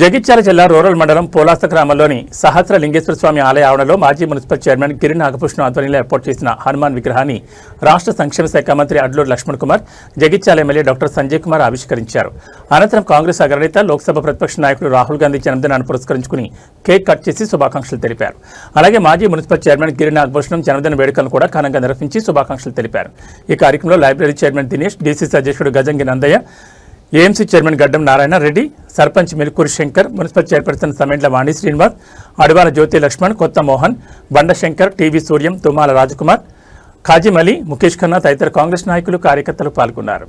జగిత్యాల జిల్లా రూరల్ మండలం పోలాస్త గ్రామంలోని సహస్ర లింగేశ్వర స్వామి ఆలయ ఆవరణలో మాజీ మున్సిపల్ చైర్మన్ గిరి నాగభూషణం ఆధ్వర్యంలో ఏర్పాటు చేసిన హనుమాన్ విగ్రహాన్ని రాష్ట్ర సంక్షేమ శాఖ మంత్రి అడ్లూరు లక్ష్మణ్ కుమార్, జగిత్యాల ఎమ్మెల్యే డాక్టర్ సంజయ్ కుమార్ ఆవిష్కరించారు. అనంతరం కాంగ్రెస్ అగ్రనేత, లోక్సభ ప్రతిపక్ష నాయకుడు రాహుల్ గాంధీ జన్మదినాన్ని పురస్కరించుకుని కేక్ కట్ చేసి శుభాకాంక్షలు తెలిపారు. అలాగే మాజీ మున్సిపల్ చైర్మన్ గిరి నాగభూషణం జన్మదిన వేడుకలను కూడా ఘనంగా నిర్వహించి శుభాకాంక్షలు తెలిపారు. ఈ కార్యక్రమంలో లైబ్రరీ చైర్మన్ దినేష్, డీసీసీ అధ్యక్షుడు గజంగి నందయ్య, ఏఎంసీ చైర్మన్ గడ్డం నారాయణ రెడ్డి, సర్పంచ్ మిల్కూరి శంకర్, మున్సిపల్ చైర్పర్సన్ సమెండ్ల వాణి శ్రీనివాస్, అడవాల జ్యోతి లక్ష్మణ్, కొత్త మోహన్, బండ శంకర్, టీవీ సూర్యం, తుమ్మాల రాజకుమార్, ఖాజిం అలీ, ముఖేష్ ఖన్నా తదితర కాంగ్రెస్ నాయకులు, కార్యకర్తలు పాల్గొన్నారు.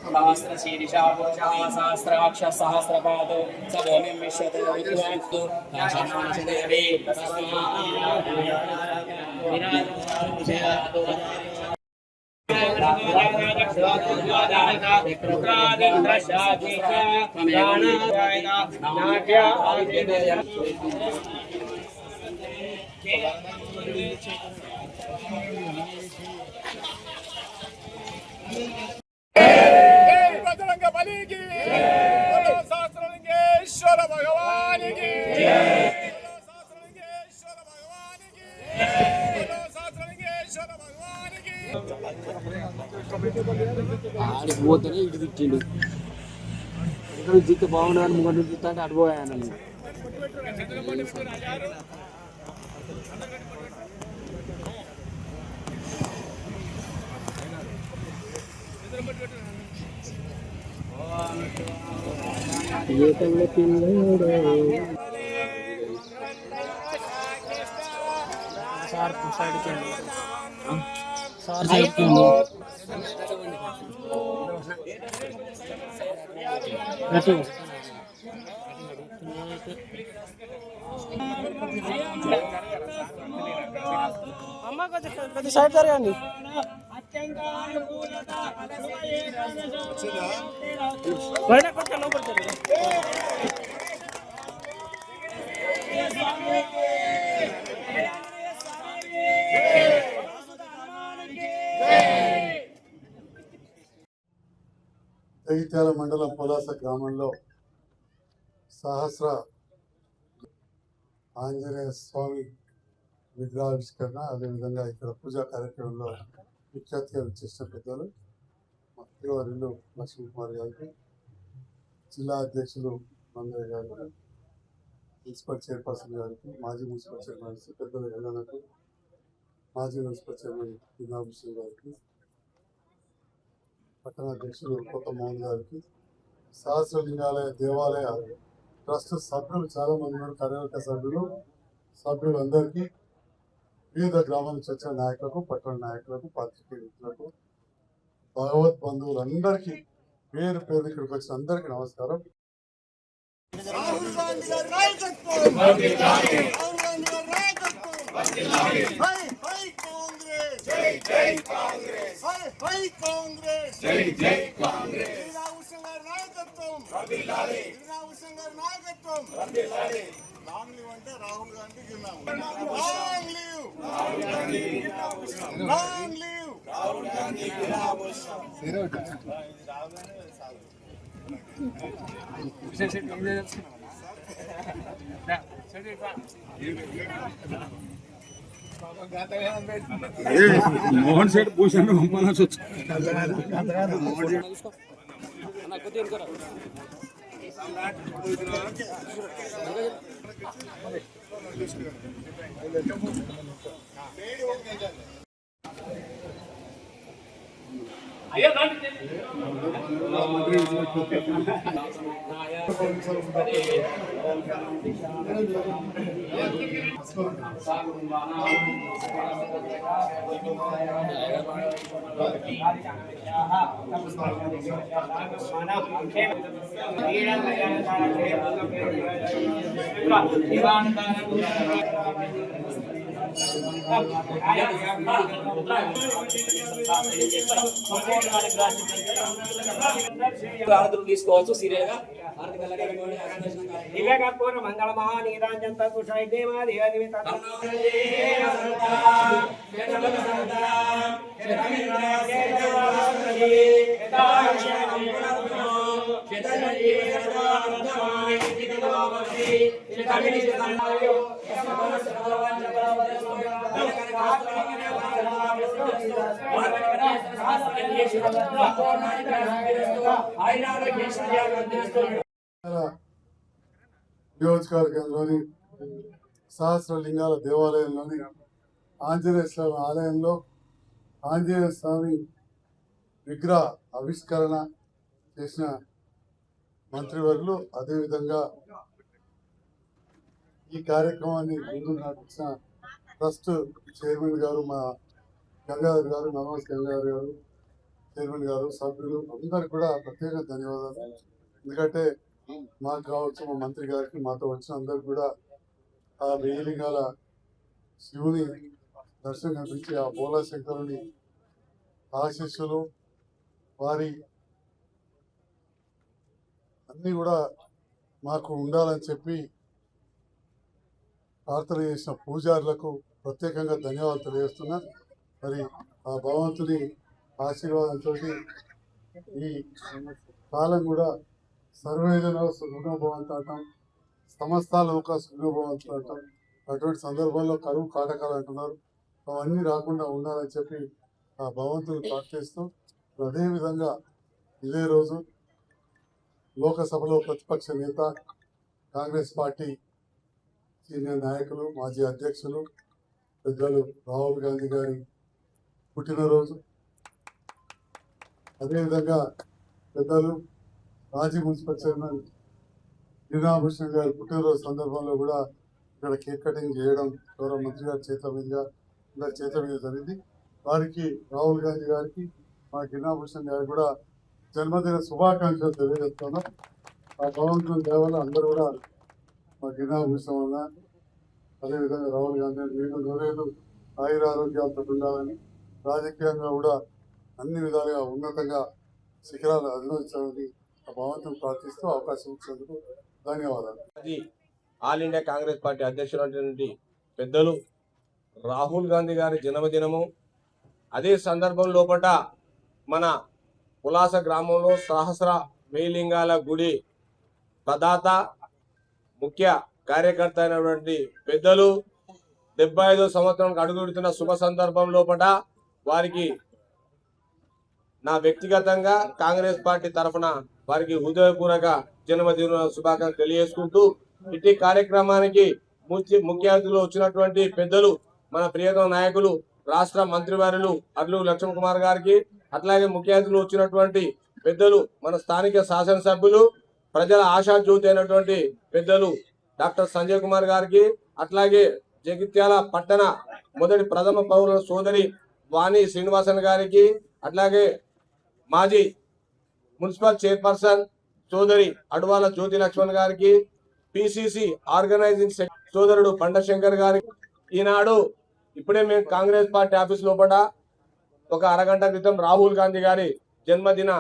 सहस्र शीर्षा पुरुषः सहस्राक्ष सहस्रपादो स भूमिं विश्वतो विद्वांसो देवी ఆడిపోతేనే ఇటు తిట్టిండు. ఇక్కడ చూస్తే బాగుండదని ముందు చూస్తా అంటే అడిపోయాను. ఏ టైంలో పిల్లడు సార్ సైడ్కి సార్ సైడ్కి అమ్మ కొంచెం సైడ్ జరగండి. జగిత్యాల మండలం పొలాస గ్రామంలో సహస్ర ఆంజనేయ స్వామి విగ్రహావిష్కరణ, అదేవిధంగా ఇక్కడ పూజా కార్యక్రమంలో ముఖ్య అతిథిగా చేసిన పెద్దలు మా శ్రీవారిల్లు లక్ష్మణ్ కుమార్ గారికి, జిల్లా అధ్యక్షులు నందయ్య గారికి, మున్సిపల్ చైర్పర్సన్ గారికి, మాజీ మున్సిపల్ చైర్మన్ పెద్దల గంగన్నకు, మాజీ మున్సిపల్ చైర్మన్ నాగభూషణం గారికి, పట్టణ అధ్యక్షులు కొత్త మోహన్ గారికి, సహస్రలింగాలయ దేవాలయ ట్రస్ట్ సభ్యులు చాలా మంది ఉన్నారు, కార్యవర్గ సభ్యులు అందరికీ, వివిధ గ్రామాల నుంచి వచ్చిన నాయకులకు, పట్టణ నాయకులకు, పాత్రికేయ మిత్రులకు, భగవత్ బంధువులందరికీ పేరు పేరు ఇక్కడికి వచ్చిన అందరికీ నమస్కారం. రాహుల్ గాంధీ మోహన్ శెట్టి భూషణ్ మనసు తీసుకోవచ్చు సీరియల్ గా మంగళ మహానీరాంజన్ నియోజకవర్గంలోని సహస్రలింగాల దేవాలయంలోని ఆంజనేయ స్వామి ఆలయంలో ఆంజనేయ స్వామి విగ్రహ ఆవిష్కరణ చేసిన మంత్రివర్యులు, అదేవిధంగా ఈ కార్యక్రమాన్ని ముందు నడిచిన ట్రస్ట్ చైర్మన్ గారు, మా గంగాధర్ గారు, నవాజ్ గంగాధర్ గారు, చైర్మన్ గారు, సభ్యులు అందరికి కూడా ప్రత్యేక ధన్యవాదాలు. ఎందుకంటే మాకు కావచ్చు, మా మంత్రి గారికి, మాతో వచ్చిన అందరికి కూడా ఆ వేలింగాల శివుని దర్శనం కల్పించి ఆ బోలాశంకరుని ఆశీస్సులు వారి అన్నీ కూడా మాకు ఉండాలని చెప్పి ప్రార్థన చేసిన పూజారులకు ప్రత్యేకంగా ధన్యవాదాలు తెలియజేస్తున్నా. మరి ఆ భగవంతుని ఆశీర్వాదంతో ఈ కాలం కూడా సర్వేజన సుఖభవంతు అంటాం, సమస్తాలోక సుఖభవంతు అంటాం. అటువంటి సందర్భంలో కరువు కాటకాలు అంటున్నారు, అవన్నీ రాకుండా ఉండాలని చెప్పి ఆ భగవంతుని ప్రార్థిస్తూ, అదేవిధంగా ఇదే రోజు లోకసభలో ప్రతిపక్ష నేత, కాంగ్రెస్ పార్టీ సీనియర్ నాయకులు, మాజీ అధ్యక్షులు పెద్దలు రాహుల్ గాంధీ గారి పుట్టినరోజు. అదేవిధంగా పెద్దలు మాజీ మున్సిపల్ చైర్మన్ గిరినాభూషణ్ గారి పుట్టినరోజు సందర్భంలో కూడా ఇక్కడ కేక్ కటింగ్ చేయడం గౌరవ మంత్రి గారి చేత మీదుగా అందరి చేత మీద జరిగింది. వారికి, రాహుల్ గాంధీ గారికి, మా గిరినాభూషణ్ గారికి కూడా జన్మదిన శుభాకాంక్షలు తెలియజేస్తున్నాం. ఆ భగవంతుని దేవల అందరూ కూడా మా గిరినాభూషణం వల్ల, అదేవిధంగా రాహుల్ గాంధీ వీళ్ళు నూరేళ్ళు ఆయురారోగ్యాలతో ఉండాలని, రాజకీయంగా కూడా అన్ని విధాలుగా ఉన్నతంగా శిఖరాలు అధిరోహించాలని ఆ భగవంతుని ప్రార్థిస్తూ అవకాశం ఇచ్చినందుకు ధన్యవాదాలు. ఆల్ ఇండియా కాంగ్రెస్ పార్టీ అధ్యక్షుడు పెద్దలు రాహుల్ గాంధీ గారి జన్మదినము. అదే సందర్భం లోపల మన పులాస గ్రామంలో సహస్ర వేలింగాల గుడి ప్రదాత, ముఖ్య కార్యకర్త అయినటువంటి పెద్దలు 75వ సంవత్సరానికి అడుగుడుతున్న శుభ సందర్భం లోపల వారికి నా వ్యక్తిగతంగా కాంగ్రెస్ పార్టీ తరఫున వారికి హృదయపూర్వక జన్మదిన శుభాకాంక్షలు తెలియజేసుకుంటూ, ఇట్టి కార్యక్రమానికి ముఖ్య అతిథులు వచ్చినటువంటి పెద్దలు, మన ప్రియతమ నాయకులు, రాష్ట్ర మంత్రివర్యులు అడ్లూరు లక్ష్మణ్ కుమార్ గారికి, అట్లాగే ముఖ్య అతిథులు వచ్చినటువంటి పెద్దలు, మన స్థానిక శాసనసభ్యులు, ప్రజల ఆశాజ్యోతి అయినటువంటి పెద్దలు డాక్టర్ సంజయ్ కుమార్ గారికి, అట్లాగే జగిత్యాల పట్టణ మొదటి ప్రథమ పౌర సోదరి వాణి శ్రీనివాసన్ గారికి, అట్లాగే మాజీ మున్సిపల్ చైర్పర్సన్ సోదరి అడవాల జ్యోతి లక్ష్మణ్ గారికి, పిసిసి ఆర్గనైజింగ్ సోదరుడు పండశంకర్ గారికి, ఈనాడు ఇప్పుడే మేము కాంగ్రెస్ పార్టీ ఆఫీస్ లోపల ఒక అరగంట క్రితం రాహుల్ గాంధీ గారి జన్మదిన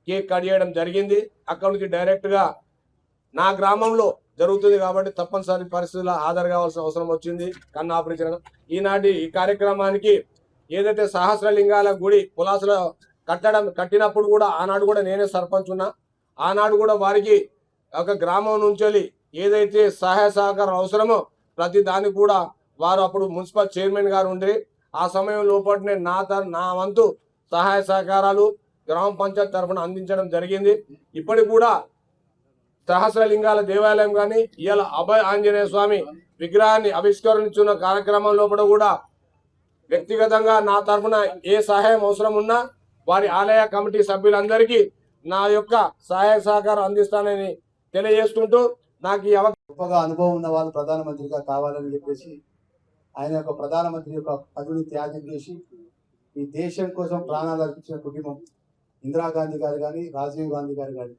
కేక్ కట్ చేయడం జరిగింది. అక్కడ నుంచి డైరెక్ట్ గా నా గ్రామంలో జరుగుతుంది కాబట్టి తప్పనిసరి పరిస్థితుల్లో హాజరు కావాల్సిన అవసరం వచ్చింది, కన్ను ఆపరేషన్. ఈనాటి ఈ కార్యక్రమానికి ఏదైతే సహస్రలింగాల గుడి పులాసలో కట్టినప్పుడు కూడా ఆనాడు కూడా నేనే సర్పంచ్ ఉన్నా. ఆనాడు కూడా వారికి ఒక గ్రామం నుంచి ఏదైతే సహాయ సహకారం అవసరమో ప్రతి దానికి కూడా వారు అప్పుడు మున్సిపల్ చైర్మన్ గారు ఉండే ఆ సమయం లోపలనే నా వంతు సహాయ సహకారాలు గ్రామ పంచాయతీ తరఫున అందించడం జరిగింది. ఇప్పటికి కూడా సహస్రలింగాల దేవాలయం కానీ ఇవాళ అభయ ఆంజనేయ స్వామి విగ్రహాన్ని ఆవిష్కరించున్న కార్యక్రమం లోపల కూడా వ్యక్తిగతంగా నా తరఫున ఏ సహాయం అవసరం ఉన్నా వారి ఆలయ కమిటీ సభ్యులందరికీ నా యొక్క సహాయ సహకారం అందిస్తానని తెలియజేసుకుంటూ నాకు ఈ గొప్పగా అనుభవం ఉన్న వాళ్ళు ప్రధానమంత్రిగా కావాలని చెప్పేసి ఆయన యొక్క ప్రధానమంత్రి యొక్క పదవిని త్యాగం చేసి ఈ దేశం కోసం ప్రాణాలు అర్పించిన కుటుంబం ఇందిరాగాంధీ గారు కానీ రాజీవ్ గాంధీ గారు కానీ.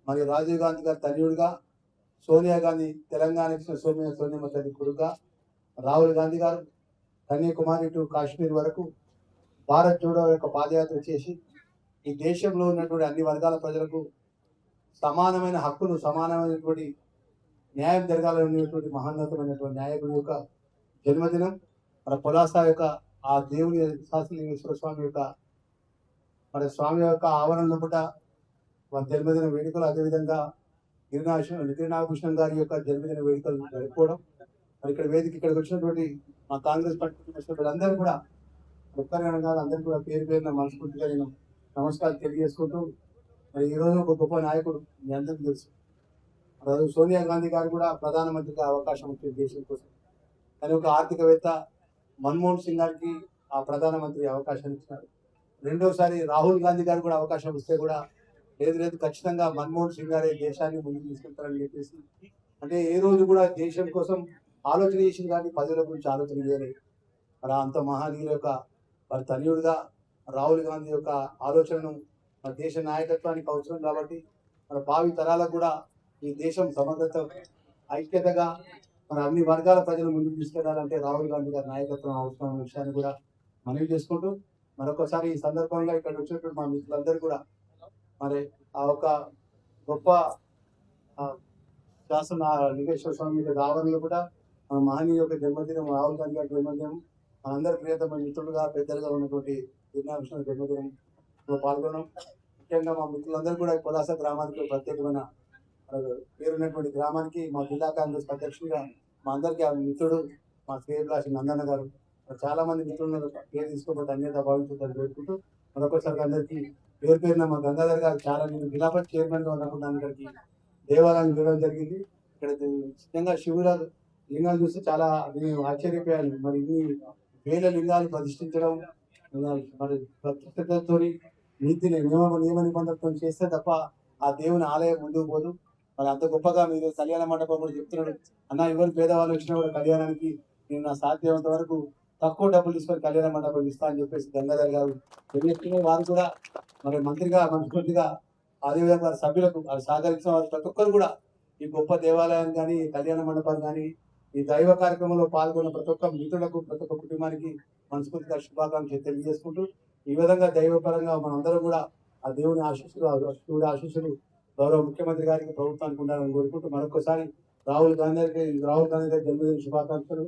మరి రాజీవ్ గాంధీ గారి తనయుడిగా, సోనియా గాంధీ తెలంగాణకి సోనియమ్మ తల్లి కొడుకుగా, రాహుల్ గాంధీ గారు కన్యాకుమారి టు కాశ్మీర్ వరకు భారత్ జోడో యొక్క పాదయాత్ర చేసి ఈ దేశంలో ఉన్నటువంటి అన్ని వర్గాల ప్రజలకు సమానమైన హక్కులు, సమానమైనటువంటి న్యాయం జరగాలనేటువంటి మహోన్నతమైనటువంటి నాయకుడి యొక్క జన్మదినం. మన పులాస యొక్క ఆ దేవుని సహస్రలింగేశ్వర స్వామి యొక్క మన స్వామి యొక్క ఆవరణలో పుట్ట మన జన్మదిన వేడుకలు, అదేవిధంగా గిరినాగభూషణం గారి యొక్క జన్మదిన వేడుకలు జరుపుకోవడం. మరి ఇక్కడికి వచ్చినటువంటి మా కాంగ్రెస్ పార్టీ అందరూ కూడా ఒక్కరైనా అందరూ కూడా పేరు పేరున మనస్ఫూర్తిగా నేను నమస్కారం తెలియజేసుకుంటూ, మరి ఈరోజు ఒక గొప్ప నాయకుడు మీ అందరికీ తెలుసు. రోజు సోనియా గాంధీ గారు కూడా ప్రధానమంత్రిగా అవకాశం వచ్చింది దేశం కోసం. కానీ ఒక ఆర్థికవేత్త మన్మోహన్ సింగ్ గారికి ఆ ప్రధానమంత్రి అవకాశం ఇచ్చినారు. రెండోసారి రాహుల్ గాంధీ గారు కూడా అవకాశం ఇస్తే కూడా లేదు ఖచ్చితంగా మన్మోహన్ సింగ్ గారే దేశాన్ని ముందుకు తీసుకెళ్తారని చెప్పేసి, అంటే ఏ రోజు కూడా దేశం కోసం ఆలోచన చేసింది కానీ పదవుల గురించి ఆలోచన చేయలేదు. మరి అంత మహనీయుల యొక్క వారి తనయుడిగా రాహుల్ గాంధీ యొక్క ఆలోచనను మన దేశ నాయకత్వానికి అవసరం కాబట్టి మన భావి తరాలకు కూడా ఈ దేశం సమగ్రత, ఐక్యతగా మన అన్ని వర్గాల ప్రజలు ముందుకు తీసుకెళ్లాలంటే రాహుల్ గాంధీ గారి నాయకత్వం అవసరం అనే విషయాన్ని కూడా మనవి చేసుకుంటూ, మరొకసారి ఈ సందర్భంగా ఇక్కడ వచ్చినటువంటి మా మిత్రులందరూ కూడా మరి ఆ ఒక గొప్ప శాసన లింగేశ్వర స్వామి యొక్క ఆవరణలో కూడా మన మహనీయ యొక్క జన్మదినం, రాహుల్ గాంధీ గారి జన్మదినం, మనందరి ప్రియతమ మిత్రులుగా పెద్దలుగా ఉన్నటువంటి గిరినాగభూషణ జన్మదినంలో పాల్గొన్నాం. ముఖ్యంగా మా మిత్రులందరూ కూడా పులాస గ్రామానికి ప్రత్యేకమైన పేరున్నటువంటి గ్రామానికి మా జిల్లా కాంగ్రెస్ అధ్యక్షుడిగా మా అందరికీ ఆ మిత్రుడు మా శ్రేయభిలాషి నందన్న గారు, చాలా మంది మిత్రులను పేరు తీసుకోబట్టి అన్యత భావించుతారని పెట్టుకుంటూ మరొకసారి అందరికీ పేరు పేరున మా గంగాధర్ గారు చాలా నేను జిల్లా పరిషత్ చైర్మన్గా ఉన్నప్పుడు ఇక్కడికి దేవాలయం చూడడం జరిగింది. ఇక్కడ నిజంగా శివుల లింగాలు చూస్తే చాలా నేను ఆశ్చర్యపోయాను. మరి ఇన్ని వేల లింగాలు ప్రతిష్ఠించడం మరి ప్రతిష్టతో నీతి నియమ నిబంధనతో చేస్తే తప్ప ఆ దేవుని ఆలయం ముందుకు పోదు. మరి అంత గొప్పగా మీరు కళ్యాణ మండపం కూడా చెప్తున్నాడు. అన్న ఎవరు పేదవాళ్ళు వచ్చినా కూడా కళ్యాణానికి నేను నా సాధ్యమైనంత వరకు తక్కువ డబ్బులు తీసుకొని కళ్యాణ మండపం ఇస్తా అని చెప్పేసి గంగాధర్ గారు తెలియజేస్తున్న వారు కూడా మరి మంత్రిగా మనస్ఫూర్తిగా అదేవిధంగా సభ్యులకు సహకరించిన వారు ప్రతి ఒక్కరు కూడా ఈ గొప్ప దేవాలయాన్ని కానీ, ఈ కళ్యాణ మండపాన్ని కానీ, ఈ దైవ కార్యక్రమంలో పాల్గొన్న ప్రతి ఒక్క మిత్రులకు, ప్రతి ఒక్క కుటుంబానికి మనస్ఫూర్తిగా శుభాకాంక్షలు తెలియజేసుకుంటూ, ఈ విధంగా దైవపరంగా మనందరం కూడా ఆ దేవుని ఆశీస్సులు, శివుడి ఆశీస్సులు గౌరవ ముఖ్యమంత్రి గారికి, ప్రభుత్వానికి ఉండాలని కోరుకుంటూ మరొకసారి రాహుల్ గాంధీ గారి జన్మదిన శుభాకాంక్షలు.